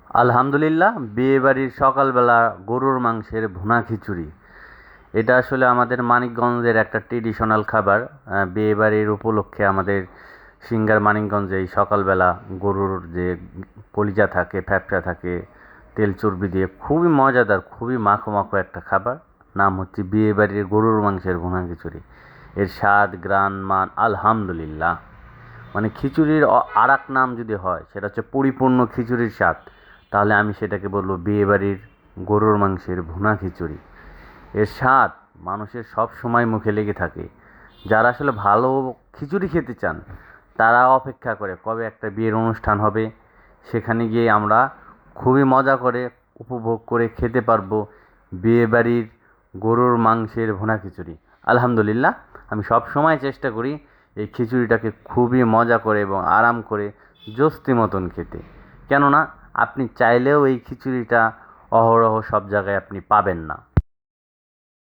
আলহামদুলিল্লাহ, বিয়েবাড়ির সকালবেলা গরুর মাংসের ভুনা খিচুড়ি। এটা আসলে আমাদের মানিকগঞ্জের একটা ট্রেডিশনাল খাবার। বিয়েবাড়ির উপলক্ষে আমাদের সিঙ্গার মানিকগঞ্জে এই সকালবেলা গরুর যে কলিজা থাকে, ফ্যাপসা থাকে, তেল চর্বি দিয়ে খুবই মজাদার, খুবই মাখো মাখো একটা খাবার। নাম হচ্ছে বিয়েবাড়ির গরুর মাংসের ভুনা খিচুড়ি। এর স্বাদ, গ্রান, মান আলহামদুলিল্লাহ। মানে খিচুড়ির আরেক নাম যদি হয় সেটা হচ্ছে পরিপূর্ণ খিচুড়ির স্বাদ, তাহলে আমি সেটাকে বলবো বিয়েবাড়ির গরুর মাংসের ভুনা খিচুড়ি। এর স্বাদ মানুষের সব সময় মুখে লেগে থাকে। যারা আসলে ভালো খিচুড়ি খেতে চান তারা অপেক্ষা করে কবে একটা বিয়ের অনুষ্ঠান হবে, সেখানে গিয়ে আমরা খুবই মজা করে উপভোগ করে খেতে পারবো বিয়েবাড়ির গরুর মাংসের ভুনা খিচুড়ি। আলহামদুলিল্লাহ, আমি সব সময় চেষ্টা করি এই খিচুড়িটাকে খুবই মজা করে এবং আরাম করে জস্তি মতন খেতে। কেননা আপনি চাইলেও এই খিচুড়িটা অহরহ সব জায়গায় আপনি পাবেন না।